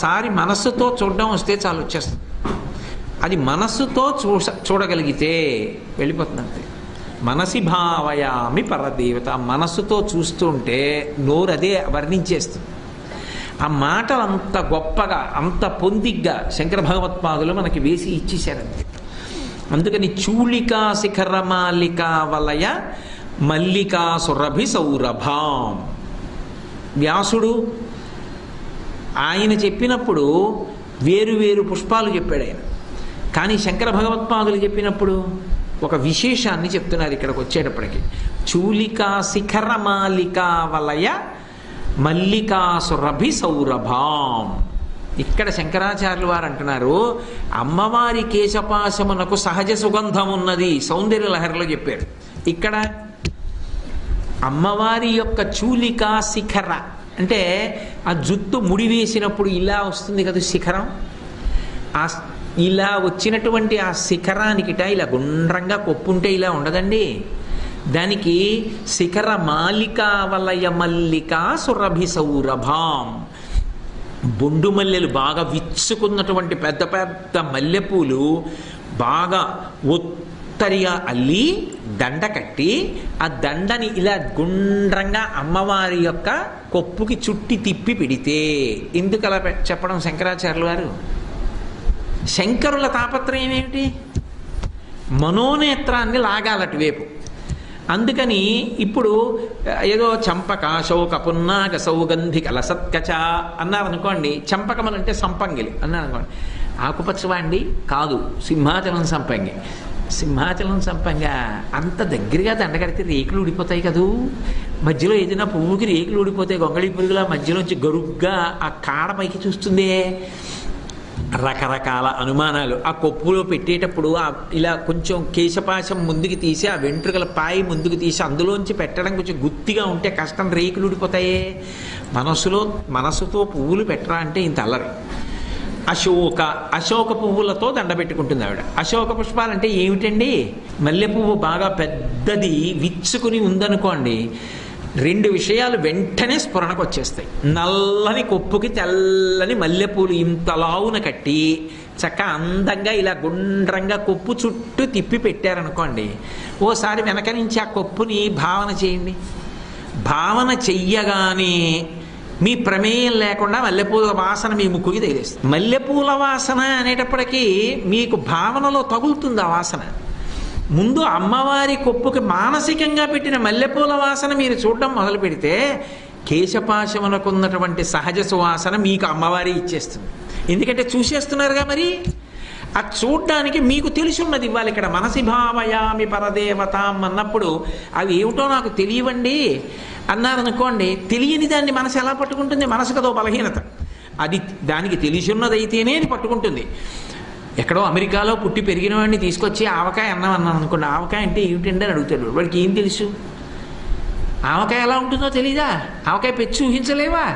ఒక్కసారి మనస్సుతో చూడడం వస్తే చాలు వచ్చేస్తుంది. అది మనస్సుతో చూడగలిగితే వెళ్ళిపోతుంది అంతే. మనసి భావయామి పరదేవత, మనస్సుతో చూస్తుంటే నోరు అదే వర్ణించేస్తుంది. ఆ మాటలు అంత గొప్పగా అంత పొందిగ్గా శంకర భగవత్పాదులు మనకి వేసి ఇచ్చేశారంతే. అందుకని చూళికా శిఖరమాలికా వలయ మల్లికా సురభి సౌరభాం. వ్యాసుడు ఆయన చెప్పినప్పుడు వేరు వేరు పుష్పాలు చెప్పాడు ఆయన. కానీ శంకర భగవత్పాదులు చెప్పినప్పుడు ఒక విశేషాన్ని చెప్తున్నారు ఇక్కడికి వచ్చేటప్పటికి. చూలికా శిఖరమాలికా వలయ మల్లికా సురభి సౌరభాం. ఇక్కడ శంకరాచార్యులు వారు అంటున్నారు, అమ్మవారి కేశపాశమునకు సహజ సుగంధం ఉన్నది, సౌందర్య లహరిలో చెప్పారు. ఇక్కడ అమ్మవారి యొక్క చూలికా శిఖర అంటే ఆ జుత్తు ముడి వేసినప్పుడు ఇలా వస్తుంది కదా శిఖరం. ఆ ఇలా వచ్చినటువంటి ఆ శిఖరానికిట ఇలా గుండ్రంగా కొప్పుంటే ఇలా ఉండదండి. దానికి శిఖర మాలికా వలయ మల్లికా సురభి సౌరభాం. బొండు మల్లెలు బాగా విచ్చుకున్నటువంటి పెద్ద పెద్ద మల్లెపూలు బాగా ఒత్తరిగా అల్లి దండ కట్టి ఆ దండని ఇలా గుండ్రంగా అమ్మవారి యొక్క కొప్పుకి చుట్టి తిప్పి పెడితే, ఎందుకు అలా చెప్పడం శంకరాచార్యులు వారు? శంకరుల తాపత్రయం ఏమిటి? మనోనేత్రాన్ని లాగాలటి వైపు. అందుకని ఇప్పుడు ఏదో చంపక శోక పున్నాగ సౌగంధి కలసత్కచ అన్నారనుకోండి, చంపకమలంటే సంపంగిలి అన్నారనుకోండి, ఆకుపచ్చవాండి కాదు, సింహాచలం సంపంగి. సింహాచలం సంపంగా అంత దగ్గరగా దండగడితే రేకులు ఊడిపోతాయి కదూ. మధ్యలో ఏదైనా పువ్వుకి రేకులు ఊడిపోతే గొంగళి పురుగులా మధ్యలోంచి గరుగ్గా ఆ కాడ పైకి చూస్తుందే. రకరకాల అనుమానాలు. ఆ కొప్పులో పెట్టేటప్పుడు ఇలా కొంచెం కేశపాశం ముందుకు తీసి ఆ వెంట్రుకల పాయి ముందుకు తీసి అందులోంచి పెట్టడం కొంచెం గుత్తిగా ఉంటే కష్టం, రేకులు ఊడిపోతాయే. మనసుతో పువ్వులు పెట్టరా అంటే ఇంత అల్లరి. అశోక పువ్వులతో దండ పెట్టుకుంటుంది ఆవిడ. అశోక పుష్పాలంటే ఏమిటండి? మల్లె పువ్వు బాగా పెద్దది విచ్చుకుని ఉందనుకోండి, రెండు విషయాలు వెంటనే స్ఫురణకు వచ్చేస్తాయి. నల్లని కొప్పుకి తెల్లని మల్లెపూలు ఇంతలావున కట్టి చక్కగా అందంగా ఇలా గుండ్రంగా కొప్పు చుట్టూ తిప్పి పెట్టారనుకోండి, ఓసారి వెనక నుంచి ఆ కొప్పుని భావన చేయండి. భావన చెయ్యగానే మీ ప్రమేయం లేకుండా మల్లెపూల వాసన మీ ముక్కుకి తగిలేస్తుంది. మల్లెపూల వాసన అనేటప్పటికీ మీకు భావనలో తగులుతుంది ఆ వాసన. ముందు అమ్మవారి కొప్పుకి మానసికంగా పెట్టిన మల్లెపూల వాసన మీరు చూడడం మొదలు పెడితే కేశపాశమునకు ఉన్నటువంటి సహజ సువాసన మీకు అమ్మవారి ఇచ్చేస్తుంది. ఎందుకంటే చూసేస్తున్నారుగా మరి. అది చూడ్డానికి మీకు తెలిసున్నది ఇవ్వాలి. ఇక్కడ మనసి భావయామి పరదేవతాం అన్నప్పుడు అవి ఏమిటో నాకు తెలియవండి అన్నారనుకోండి, తెలియని దాన్ని మనసు ఎలా పట్టుకుంటుంది? మనసు కదో బలహీనత. అది దానికి తెలిసున్నదైతేనే అది పట్టుకుంటుంది. ఎక్కడో అమెరికాలో పుట్టి పెరిగిన వాడిని తీసుకొచ్చి ఆవకాయ అన్నాను అనుకోండి, ఆవకాయ అంటే ఏమిటండి అని అడుగుతాడు. వాడికి ఏం తెలుసు? ఆవకాయ ఎలా ఉంటుందో తెలీదా? ఆవకాయ పెచ్చి ఊహించలేవా?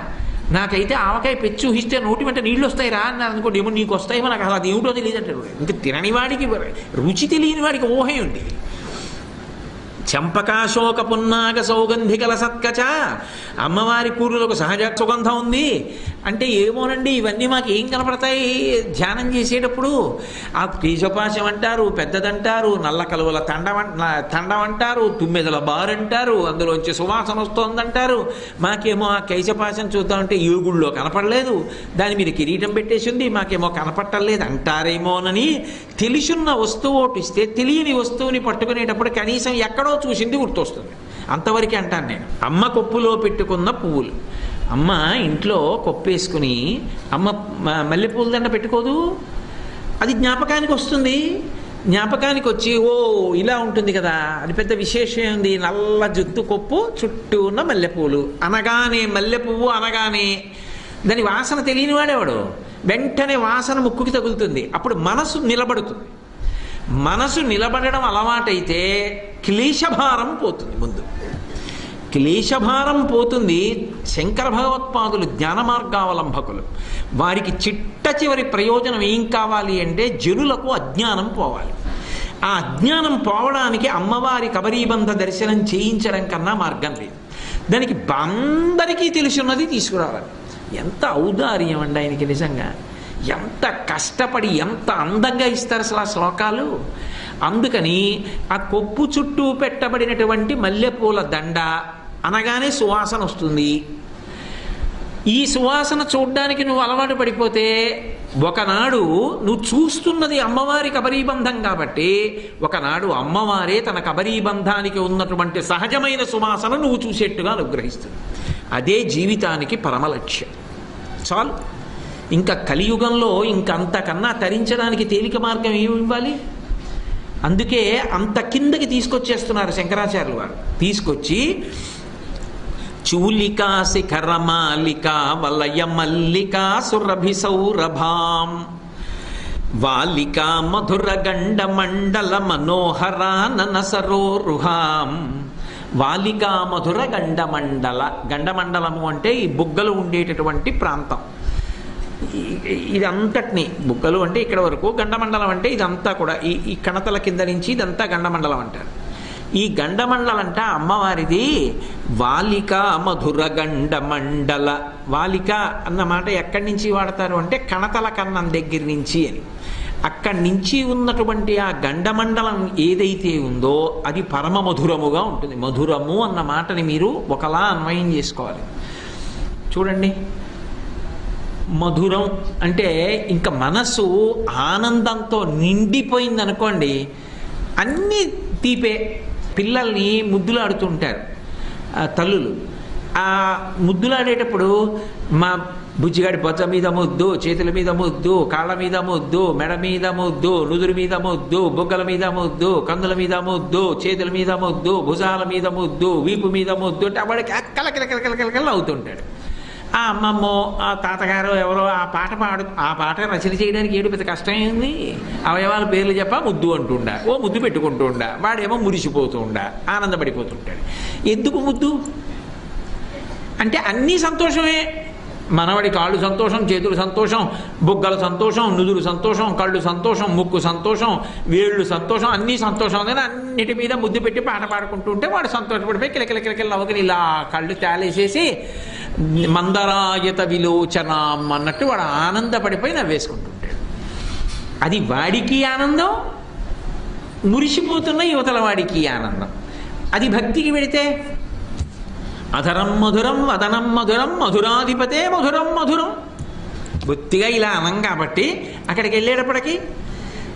నాకైతే ఆవకాయ పెచ్చి ఊహిస్తే నోటి వెంట నీళ్ళు వస్తాయి రా అన్నారు అనుకోండి, ఏమో నీకు వస్తాయేమో నాకు అసలు అది ఏమిటో తెలియదు అంటాడు. ఇంకా తినని వాడికి, రుచి తెలియని వాడికి ఊహే ఉంది. చంపకాశోక పున్నాగ సౌగంధి కలసత్కచ, అమ్మవారి కూరలకు సహజ సుగంధం ఉంది అంటే ఏమోనండి, ఇవన్నీ మాకు ఏం కనపడతాయి ధ్యానం చేసేటప్పుడు? ఆ కేశపాశం అంటారు, పెద్దదంటారు, నల్ల కలువల తండం అంటారు, తుమ్మెదల బారంటారు, అందులోంచి సువాసన వస్తోందంటారు. మాకేమో ఆ కేశపాశం చూద్దామంటే ఏగుళ్ళో కనపడలేదు, దాని మీద కిరీటం పెట్టేసింది, మాకేమో కనపట్టలేదు అంటారేమోనని తెలిసున్న వస్తువు ఒకటి ఇస్తే తెలియని వస్తువుని పట్టుకునేటప్పుడు కనీసం ఎక్కడో చూసింది గుర్తొస్తుంది. అంతవరకే అంటాను నేను. అమ్మ కొప్పులో పెట్టుకున్న పువ్వులు. అమ్మ ఇంట్లో కొప్పేసుకుని అమ్మ మల్లెపూల దండ పెట్టుకోదు, అది జ్ఞాపకానికి వస్తుంది. జ్ఞాపకానికి వచ్చి ఓ ఇలా ఉంటుంది కదా, అది పెద్ద విశేషం ఉంది. నల్ల జుత్తు కొప్పు చుట్టూ ఉన్న మల్లెపూలు అనగానే, మల్లె పువ్వు అనగానే దాని వాసన తెలియని వాడేవాడు వెంటనే వాసన ముక్కుకి తగులుతుంది. అప్పుడు మనసు నిలబడుతుంది. మనసు నిలబడడం అలవాటైతే క్లేశభారం పోతుంది. ముందు క్లేశభారం పోతుంది. శంకర భగవత్పాదులు జ్ఞాన మార్గావలంబకులు. వారికి చిట్ట చివరి ప్రయోజనం ఏం కావాలి అంటే జనులకు అజ్ఞానం పోవాలి. ఆ అజ్ఞానం పోవడానికి అమ్మవారి కబరీబంధ దర్శనం చేయించడం కన్నా మార్గం లేదు. దానికి అందరికీ తెలిసిన్నది తీసుకురావాలి. ఎంత ఔదార్యం అండి ఆయనకి నిజంగా. ఎంత కష్టపడి ఎంత అందంగా ఇస్తారు అసలు ఆ శ్లోకాలు. అందుకని ఆ కొప్పు చుట్టూ పెట్టబడినటువంటి మల్లెపూల దండ అనగానే సువాసన వస్తుంది. ఈ సువాసన చూడ్డానికి నువ్వు అలవాటు పడిపోతే ఒకనాడు నువ్వు చూస్తున్నది అమ్మవారి కబరీబంధం కాబట్టి ఒకనాడు అమ్మవారే తన కబరీబంధానికి ఉన్నటువంటి సహజమైన సువాసన నువ్వు చూసేట్టుగా అనుగ్రహిస్తుంది. అదే జీవితానికి పరమలక్ష్యం. చాలు. ఇంకా కలియుగంలో ఇంకంతకన్నా తరించడానికి తేలిక మార్గం ఏమి ఇవ్వాలి? అందుకే అంత కిందకి తీసుకొచ్చేస్తున్నారు శంకరాచార్యులు వారు. తీసుకొచ్చి చూలికా శిఖరమాలిక వలయ మల్లికా సురభి సౌరభాం వాలికా మధుర గండ మండల మనోహరానన సరోరుహాం. వాలికా మధుర గండమండల. గండమండలము అంటే ఈ బుగ్గలు ఉండేటటువంటి ప్రాంతం. ఇదంతటిని బుగ్గలు అంటే ఇక్కడ వరకు, గండమండలం అంటే ఇదంతా కూడా ఈ కణతల కింద నుంచి ఇదంతా గండమండలం అంటారు. ఈ గండమండలం అంటే అమ్మవారిది వాలిక మధుర గండమండల. వాలిక అన్న మాట ఎక్కడి నుంచి వాడతారు అంటే కణతల కన్నం దగ్గర నుంచి అని. అక్కడి నుంచి ఉన్నటువంటి ఆ గండమండలం ఏదైతే ఉందో అది పరమ మధురముగా ఉంటుంది. మధురము అన్న మాటని మీరు ఒకలా అన్వయం చేసుకోవాలి. చూడండి, మధురం అంటే ఇంకా మనసు ఆనందంతో నిండిపోయింది అనుకోండి, అన్నీ తీపే. పిల్లల్ని ముద్దులాడుతుంటారు తల్లులు. ఆ ముద్దులాడేటప్పుడు మా బుజ్జిగాడి బొజ్జ మీద ముద్దు, చేతుల మీద ముద్దు, కాళ్ళ మీద ముద్దు, మెడ మీద ముద్దు, నుదురు మీద ముద్దు, బుగ్గల మీద ముద్దు, కందుల మీద ముద్దు, చేతుల మీద ముద్దు, భుజాల మీద ముద్దు, వీపు మీద ముద్దు అంటే వాడికి కలకల అవుతుంటాడు. ఆ అమ్మమ్మో ఆ తాతగారు ఎవరో ఆ పాట రచన చేయడానికి ఏడు పెద్ద కష్టం ఏంది? అవయవాల పేర్లు చెప్పా ముద్దు అంటుండా, ఓ ముద్దు పెట్టుకుంటూ ఉండా, వాడేమో మురిసిపోతూ ఉండా, ఆనందపడిపోతుంటాడు. ఎందుకు ముద్దు అంటే అన్నీ సంతోషమే. మనవడి కాళ్ళు సంతోషం, చేతులు సంతోషం, బుగ్గలు సంతోషం, నుదురు సంతోషం, కళ్ళు సంతోషం, ముక్కు సంతోషం, వేళ్ళు సంతోషం, అన్నీ సంతోషం. అని అన్నిటి మీద ముద్దు పెట్టి పాట పాడుకుంటూ ఉంటే వాడు సంతోషపడిపోయి కిలకిల నవ్వుకుని ఇలా కళ్ళు తేలేసేసి మందరాయత విలోచనం అన్నట్టు వాడు ఆనందపడిపోయి నవ్వేసుకుంటుంటాడు. అది వాడికి ఆనందం, మురిసిపోతున్న యువతల వాడికి ఆనందం. అది భక్తికి వెడితే అధరం మధురం వదనం మధురం మధురాధిపతే మధురం మధురం. బొత్తిగా ఇలా అనం కాబట్టి అక్కడికి వెళ్ళేటప్పటికి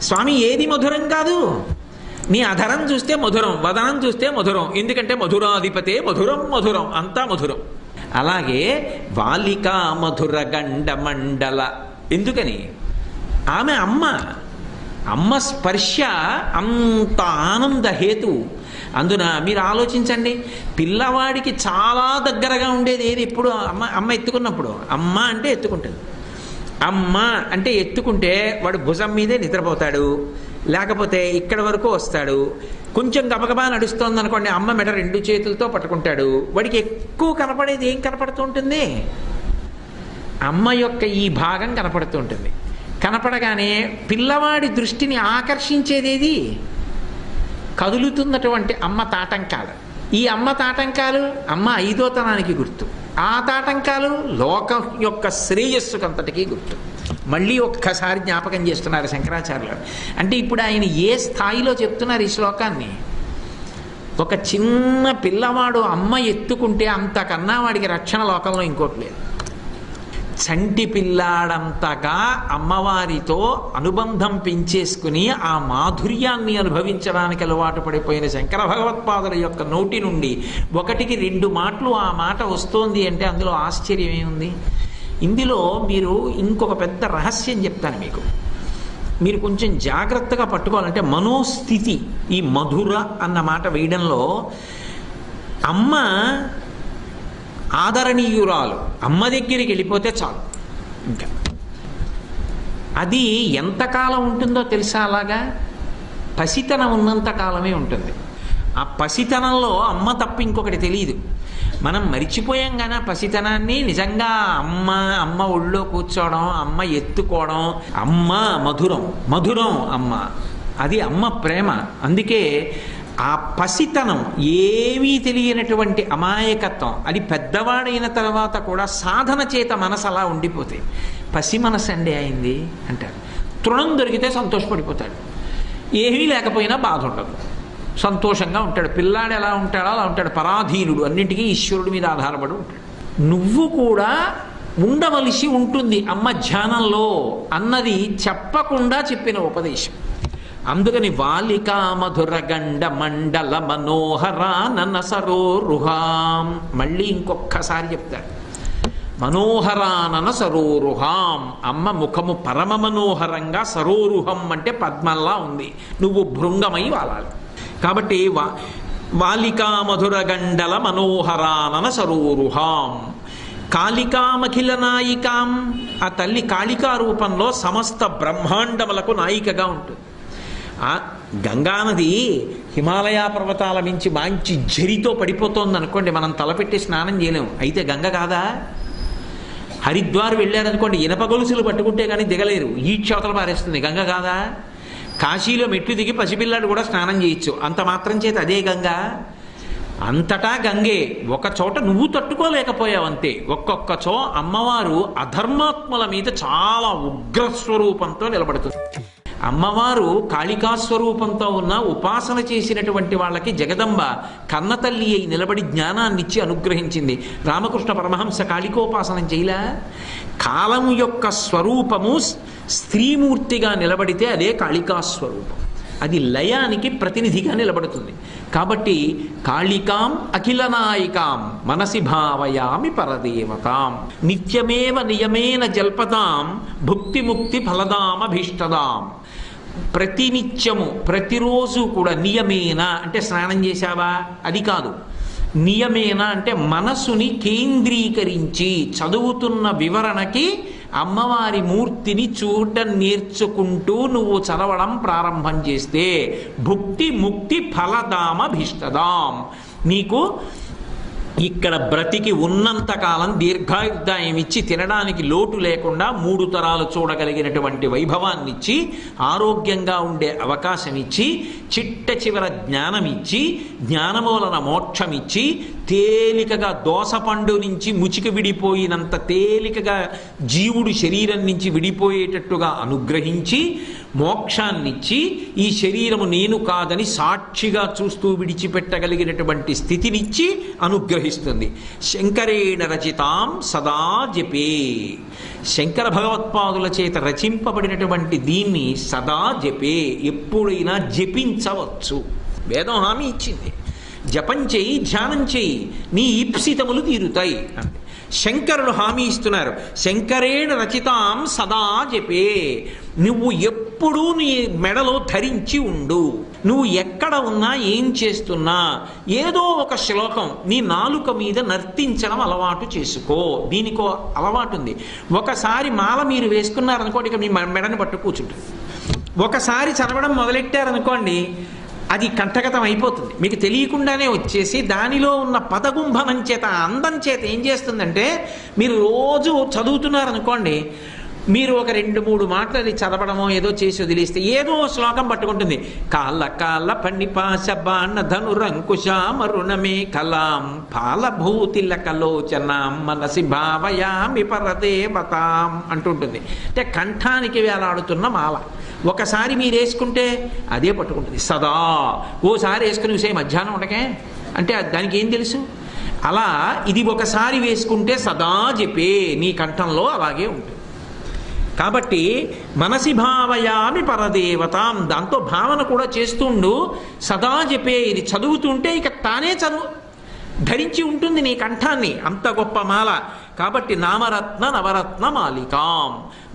స్వామి ఏది మధురం కాదు, నీ అధరం చూస్తే మధురం, వదనం చూస్తే మధురం. ఎందుకంటే మధురాధిపతే మధురం మధురం, అంతా మధురం. అలాగే వాలికా మధుర గండమండల. ఎందుకని? ఆమె అమ్మ స్పర్శ అంత ఆనంద హేతు. అందున మీరు ఆలోచించండి, పిల్లవాడికి చాలా దగ్గరగా ఉండేది ఏది? ఎప్పుడు అమ్మ ఎత్తుకున్నప్పుడు. అమ్మ అంటే ఎత్తుకుంటుంది. అమ్మ అంటే ఎత్తుకుంటే వాడు భుజం మీదే నిద్రపోతాడు, లేకపోతే ఇక్కడ వరకు వస్తాడు. కొంచెం గబగబా నడుస్తోంది అనుకోండి, అమ్మ మెడ రెండు చేతులతో పట్టుకుంటాడు. వాడికి ఎక్కువ కనపడేది ఏం కనపడుతూ ఉంటుంది? అమ్మ యొక్క ఈ భాగం కనపడుతూ ఉంటుంది. కనపడగానే పిల్లవాడి దృష్టిని ఆకర్షించేదేది? కదులుతున్నటువంటి అమ్మ తాటంకాలు. ఈ అమ్మ తాటంకాలు అమ్మ ఐదోతనానికి గుర్తు. ఆ తాటంకాలు లోకం యొక్క శ్రేయస్సుకంతటికీ గుర్తు. మళ్ళీ ఒక్కసారి జ్ఞాపకం చేస్తున్నారు శంకరాచార్యులు. అంటే ఇప్పుడు ఆయన ఏ స్థాయిలో చెప్తున్నారు ఈ శ్లోకాన్ని? ఒక చిన్న పిల్లవాడు అమ్మ ఎత్తుకుంటే అంతకన్నా వాడికి రక్షణ లోకంలో ఇంకోటి లేదు. చంటి పిల్లాడంతగా అమ్మవారితో అనుబంధం పెంచేసుకుని ఆ మాధుర్యాన్ని అనుభవించడానికి అలవాటు పడిపోయిన శంకర భగవత్పాదుల యొక్క నోటి నుండి ఒకటికి రెండు మాటలు ఆ మాట వస్తోంది అంటే అందులో ఆశ్చర్యం ఏముంది? ఇందులో మీరు ఇంకొక పెద్ద రహస్యం చెప్తాను మీకు. మీరు కొంచెం జాగ్రత్తగా పట్టుకోవాలంటే మనోస్థితి, ఈ మధుర అన్న మాట వేయడంలో అమ్మ ఆదరణీయురాలు, అమ్మ దగ్గరికి వెళ్ళిపోతే చాలు. ఇంకా అది ఎంతకాలం ఉంటుందో తెలుసా? అలాగా పసితనం ఉన్నంత కాలమే ఉంటుంది. ఆ పసితనంలో అమ్మ తప్ప ఇంకొకటి తెలియదు. మనం మరిచిపోయాం కానీ ఆ పసితనాన్ని నిజంగా అమ్మ ఒళ్ళో కూర్చోవడం, అమ్మ ఎత్తుకోవడం, అమ్మ మధురం, మధురం అమ్మ. అది అమ్మ ప్రేమ. అందుకే ఆ పసితనం, ఏమీ తెలియనటువంటి అమాయకత్వం, అది పెద్దవాడైన తర్వాత కూడా సాధన చేత మనసు అలా ఉండిపోతాయి. పసి మనసు అండి అయింది అంటారు. తృణం దొరికితే సంతోషపడిపోతాడు, ఏమీ లేకపోయినా బాధ ఉండదు, సంతోషంగా ఉంటాడు. పిల్లాడు ఎలా ఉంటాడో అలా ఉంటాడు, పరాధీనుడు, అన్నింటికీ ఈశ్వరుడి మీద ఆధారపడి ఉంటాడు. నువ్వు కూడా ఉండవలసి ఉంటుంది అమ్మ ధ్యానంలో అన్నది చెప్పకుండా చెప్పిన ఉపదేశం. అందుకని వాలికా మధురగండ మండల మనోహరానన సరోరుహాం, మళ్ళీ ఇంకొక్కసారి చెప్తారు, మనోహరానన సరోరుహాం. అమ్మ ముఖము పరమ మనోహరంగా, సరోరుహం అంటే పద్మంలా ఉంది, నువ్వు భృంగమై వాలాలి. కాబట్టి వాలికా మధురగండల మనోహరానన సరోరుహాం. కాళికామఖిల నాయికాం, ఆ తల్లి కాళికా రూపంలో సమస్త బ్రహ్మాండములకు నాయికగా ఉంటుంది. ఆ గంగానది హిమాలయ పర్వతాల మించి మంచి జరితో పడిపోతోంది అనుకోండి, మనం తలపెట్టి స్నానం చేయలేము. అయితే గంగ కాదా? హరిద్వార్ వెళ్ళారనుకోండి, ఇనప గొలుసులు పట్టుకుంటే కానీ దిగలేరు, ఈడ్చవతలు పారేస్తుంది. గంగ కాదా? కాశీలో మెట్లు దిగి పసిపిల్లాడు కూడా స్నానం చేయొచ్చు, అంత మాత్రం చేత అదే గంగ? అంతటా గంగే. ఒక చోట నువ్వు తట్టుకోలేకపోయావు అంతే. ఒక్కొక్కచో అమ్మవారు అధర్మాత్మల మీద చాలా ఉగ్రస్వరూపంతో నిలబడుతుంది. అమ్మవారు కాళికాస్వరూపంతో ఉన్న ఉపాసన చేసినటువంటి వాళ్ళకి జగదంబ కన్నతల్లి అయి నిలబడి జ్ఞానాన్నిచ్చి అనుగ్రహించింది. రామకృష్ణ పరమహంస కాళికోపాసనం చేయలా? కాలము యొక్క స్వరూపము స్త్రీమూర్తిగా నిలబడితే అదే కాళికాస్వరూపం, అది లయానికి ప్రతినిధిగా నిలబడుతుంది. కాబట్టి కాళికాం అఖిలనాయికాం మనసి భావయామి పరదేవతాం, నిత్యమేవ నియమేన జల్పతాం భుక్తిముక్తి ఫలదామభీష్టదాం. ప్రతినిత్యము ప్రతిరోజు కూడా, నియమేన అంటే స్నానం చేశావా అది కాదు, నియమేన అంటే మనసుని కేంద్రీకరించి చదువుతున్న వివరణకి అమ్మవారి మూర్తిని చూడటం నేర్చుకుంటూ నువ్వు చదవడం ప్రారంభం చేస్తే భుక్తి ముక్తి ఫలదామభీష్టదాం, నీకు ఇక్కడ బ్రతికి ఉన్నంతకాలం దీర్ఘాయుర్దాయం ఇచ్చి తినడానికి లోటు లేకుండా 3 తరాలు చూడగలిగినటువంటి వైభవాన్ని ఇచ్చి, ఆరోగ్యంగా ఉండే అవకాశం ఇచ్చి, చిట్ట చివర జ్ఞానం ఇచ్చి, జ్ఞానమూలన మోక్షం ఇచ్చి, తేలికగా దోసపండు నుంచి ముచికి విడిపోయినంత తేలికగా జీవుడు శరీరం నుంచి విడిపోయేటట్టుగా అనుగ్రహించి, మోక్షాన్నిచ్చి, ఈ శరీరము నేను కాదని సాక్షిగా చూస్తూ విడిచిపెట్టగలిగినటువంటి స్థితినిచ్చి అనుగ్రహిస్తుంది. శంకరేణ రచితాం సదా జపే, శంకర భగవత్పాదుల చేత రచింపబడినటువంటి దీన్ని సదా జపే, ఎప్పుడైనా జపించవచ్చు. వేదం హామీ ఇచ్చింది, జపం చేయి, ధ్యానం చేయి, నీ ఈప్సితములు తీరుతాయి అంటే. శంకరులు హామీ ఇస్తున్నారు, శంకరేణ రచితాం సదా జపే, నువ్వు ఎప్పుడూ నీ మెడలో ధరించి ఉండు. నువ్వు ఎక్కడ ఉన్నా ఏం చేస్తున్నా ఏదో ఒక శ్లోకం నీ నాలుక మీద నర్తించడం అలవాటు చేసుకో. దీనికో అలవాటు ఉంది. ఒకసారి మాల మీరు వేసుకున్నారనుకోండి, ఇక మీ మెడని పట్టు కూర్చుంటుంది. ఒకసారి చదవడం మొదలెట్టారనుకోండి, అది కంఠగతం అయిపోతుంది, మీకు తెలియకుండానే వచ్చేసి దానిలో ఉన్న పదగుంభనం చేత, అందం చేత ఏం చేస్తుందంటే, మీరు రోజు చదువుతున్నారనుకోండి, మీరు ఒక 2-3 మాటలు అది చదవడమో ఏదో చేసి వదిలేస్తే ఏదో శ్లోకం పట్టుకుంటుంది. కాళ్ళ కాళ్ళ పణిపాశ బాణ ధనురంకుశామరుణమే కలాం పాలభూతిల కలోచనాం మనసి భావయామి పరదేవతాం అంటుంటుంది. అంటే కంఠానికి వేలాడుతున్న మాల ఒకసారి మీరు వేసుకుంటే అదే పట్టుకుంటుంది సదా. ఓసారి వేసుకుని విషయం మధ్యాహ్నం ఉండకే అంటే దానికి ఏం తెలుసు? అలా ఇది ఒకసారి వేసుకుంటే సదా చెప్పే నీ కంఠంలో అలాగే ఉంటుంది. కాబట్టి మనసి భావయామి పరదేవతాం, దాంతో భావన కూడా చేస్తుండు. సదా చెప్పే, ఇది చదువుతుంటే ఇక తానే ధరించి ఉంటుంది నీ కంఠాన్ని, అంత గొప్ప మాల. కాబట్టి నామరత్న నవరత్న మాలికాం,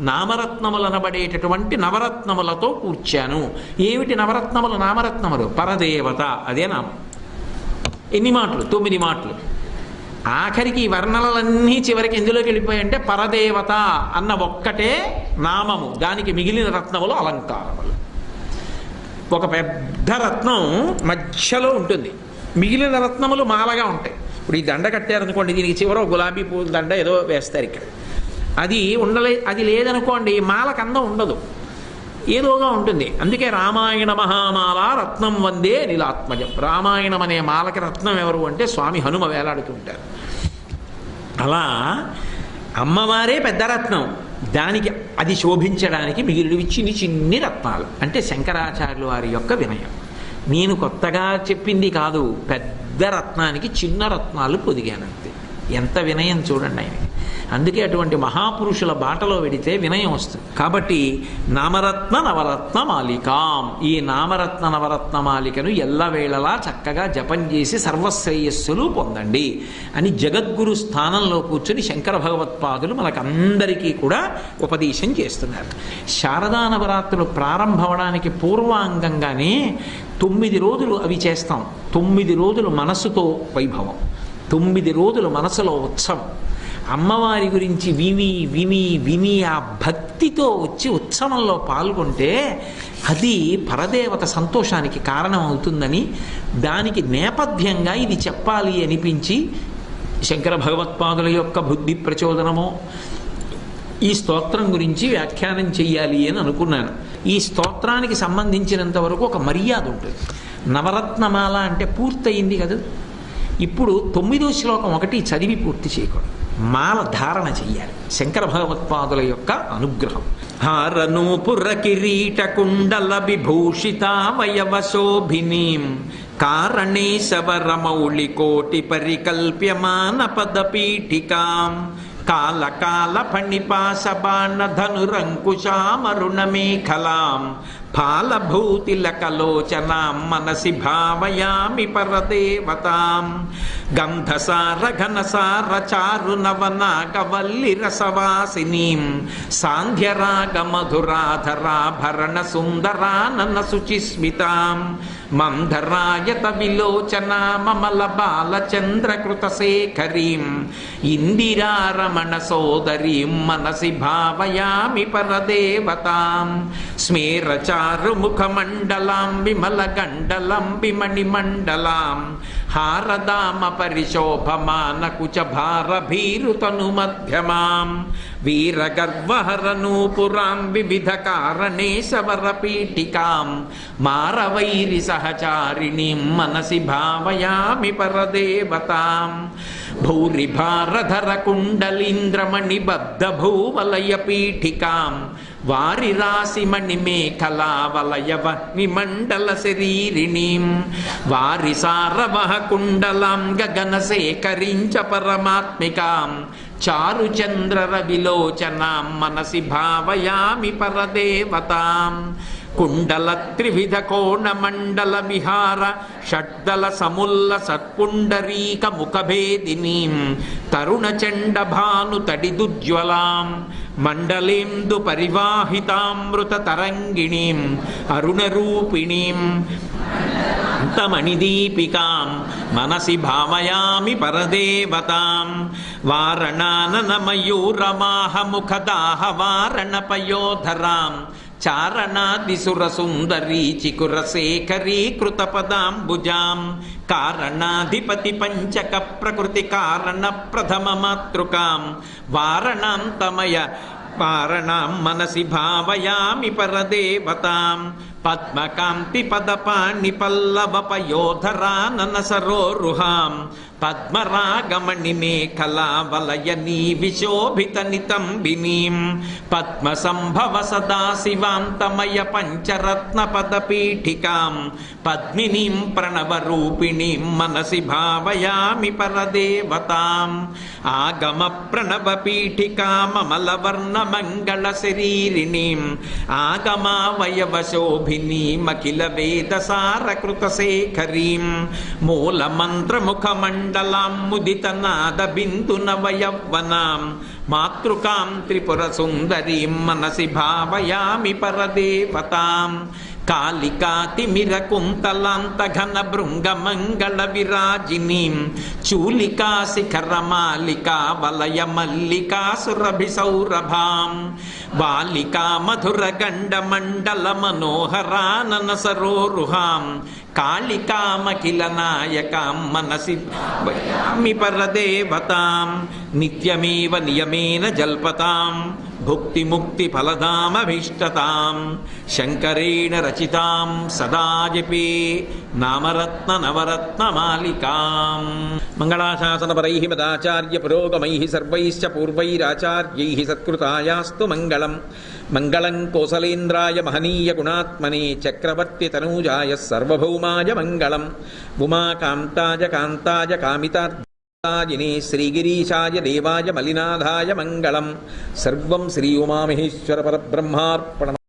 నామరత్నములు అనబడేటటువంటి నవరత్నములతో కూర్చాను. ఏమిటి నవరత్నములు? నామరత్నములు పరదేవత, అదే నామం. ఎన్ని మాటలు? 9 మాటలు. ఆఖరికి ఈ వర్ణలన్నీ చివరికి ఎందులోకి వెళ్ళిపోయాయంటే పరదేవత అన్న ఒక్కటే నామము, దానికి మిగిలిన రత్నములు అలంకారములు. ఒక పెద్ద రత్నం మధ్యలో ఉంటుంది, మిగిలిన రత్నములు మాలగా ఉంటాయి. ఇప్పుడు ఈ దండ కట్టారనుకోండి, దీనికి చివర గులాబీ పూల దండ ఏదో వేస్తారు ఇక్కడ, అది అది లేదనుకోండి మాలకు అందం ఉండదు. ఏదోగా ఉంటుంది. అందుకే రామాయణ మహామాల రత్నం వందే నీలాత్మజం. రామాయణం అనే మాలకి రత్నం ఎవరు అంటే స్వామి హనుమ వేలాడుతుంటారు. అలా అమ్మవారే పెద్ద రత్నం, దానికి అది శోభించడానికి మిగిలినవి చిన్ని చిన్ని రత్నాలు. అంటే శంకరాచార్యుల వారి యొక్క వినయం. నేను కొత్తగా చెప్పింది కాదు, పెద్ద రత్నానికి చిన్న రత్నాలు పొదిగానంతే. ఎంత వినయం చూడండి ఆయనకి. అందుకే అటువంటి మహాపురుషుల బాటలో వెడితే వినయం వస్తుంది. కాబట్టి నామరత్న నవరత్న మాలికాం, ఈ నామరత్న నవరత్న మాలికను ఎల్లవేళలా చక్కగా జపం చేసి సర్వశ్రేయస్సులు పొందండి అని జగద్గురు స్థానంలో కూర్చొని శంకర భగవత్పాదులు మనకందరికీ కూడా ఉపదేశం చేస్తున్నారు. శారదా నవరాత్రులు ప్రారంభమవడానికి పూర్వాంగంగానే 9 రోజులు అవి చేస్తాం. 9 రోజులు మనస్సుతో వైభవం, 9 రోజులు మనసులో ఉత్సవం. అమ్మవారి గురించి విని విని విని ఆ భక్తితో వచ్చి ఉత్సవంలో పాల్గొంటే అది పరదేవత సంతోషానికి కారణం అవుతుందని, దానికి నేపథ్యంగా ఇది చెప్పాలి అనిపించి శంకర భగవత్పాదుల యొక్క బుద్ధి ప్రచోదనమో ఈ స్తోత్రం గురించి వ్యాఖ్యానం చెయ్యాలి అని అనుకున్నాను. ఈ స్తోత్రానికి సంబంధించినంత వరకు ఒక మర్యాద ఉంటుంది. నవరత్నమాల అంటే పూర్తయింది కదా, ఇప్పుడు 9వ శ్లోకం ఒకటి చదివి పూర్తి చేయకూడదు, మాల ధారణ చెయ్యాలి. శంకర భగవత్పాదుల యొక్క అనుగ్రహం. హారనూపుర కిరీట కుండల విభూషితావయవ శోభినీం కారణేశవరమౌళి కోటి పరికల్ప్యమాన పదపీఠికాం కాళకాల ఫణిపాశబాణ ధనురంకుశామరుణ మేఖలాం ఫాలభూతిలకలోచనాం మనసి భావయామి పరదేవతాం గంధసార ఘనసార చారు నవనాగవల్లి రసవాసినీం సాంధ్యరాగ మధురాధరాభరణ సుందరానన శుచిస్మితాం మంధరాయత విలోచనా మమల బాలచంద్రకృత శేఖరీం ఇందిరారమణ సోదరీం మనసి భావయామి పరదేవతాం స్మేరచారు ముఖమండలాం విమల గండలం విమణిమండలాం హారదామ పరిశోభమాన కుచ భార భీరుతను మధ్యమాం వీరగర్వహరనూపురాం వివిధ కారణేశవర పీఠికాం మారవైరి సహచారిణీం మనసి భావయామి పరదేవతాం భూరి భారధర కుండలీంద్రమణి బద్ధ భూవలయ పీఠికాం వారి రాశిమణి మేఖలావలయవ నిమండల శరీరిణీం వారి సారవహ కుండలాం గగన సేకరించ పరమాత్మికాం చారు చంద్ర రవిలోచనాం మనసి భావయామి పరదేవతాం కుండల త్రివిధ కోణ మండల విహార షడ్దల సముల్ల సత్పుండరీక ముఖభేదినీం తరుణ చండ భాను తడిదుజ్వలాం మండలేందు పరివాహితామృత తరంగిణీం అరుణ రూపిణీం అంతమణిదీపికాం మనసి భావయామి పరదేవతాం వారణానన మయూరమాహ ముఖదాహ వారణ పయోధరాం చారణాదిసుర సుందరీ చికుర శేఖరీ కృత పదాంబుజాం కారణాధిపతి పంచక ప్రకృతి కారణ ప్రథమ మాతృకాం వారణాంతమయ వారణాం మనసి భావయామి పరదేవతాం పద్మకాంతి పదపాణి పల్లవ పయోధరానన సరోరుహాం పద్మరాగమణి మేఖలా వలయనీ విశోభిత నితంబినీం పద్మ సంభవ సదా శివాంతమయ పంచరత్న పదపీఠికాం పద్మినీం ప్రణవ రూపిణీం మనసి భావయామి పరదేవతాం ఆగమ ప్రణవ పీఠికామల వర్ణ మంగళ శరీరిణీం ఆగమావయవ శోభినీమఖిల వేద సారకృత శేఖరీం మూల మంత్ర ముఖమండలాం ముదిత నాద బిందు నవయవ్వనాం మాతృకాం త్రిపుర సుందరీం మనసి భావయామి పరదేవతాం కాళికాతిమిర కుంతలాంత ఘన భృంగ మంగళ విరాజినీం చూలికా శిఖర మాలికా వలయ మల్లికా సురభి సౌరభాం బాలికా మధుర గండ మండల మనోహరానన సరోరుహాం కాళికామఖిల నాయకాం మనసి భావయామి పరదేవతాం నిత్యమేవ నియమేన జల్పతాం భుక్తి ముక్తి ఫలదామభీష్టతాం శంకరేణ రచితాం సదా జపే నామరత్న నవరత్న మాలికాం. మంగళాశాసనపరైః మదాచార్య పురోగమైః సర్వైశ్చ పూర్వైరాచార్యైః సత్కృతాయాస్తు మంగళం. మంగళం కోసలేంద్రాయ మహనీయ గుణాత్మనే చక్రవర్తి తనూజాయ సర్వభౌమాయ మంగళం. ఉమాకాంతాయ కాంతాయ కామితార్థాయినే శ్రీగిరీశాయ దేవాయ మలినాథాయ మంగళం. సర్వం శ్రీ ఉమామహేశ్వర పరబ్రహ్మార్పణం.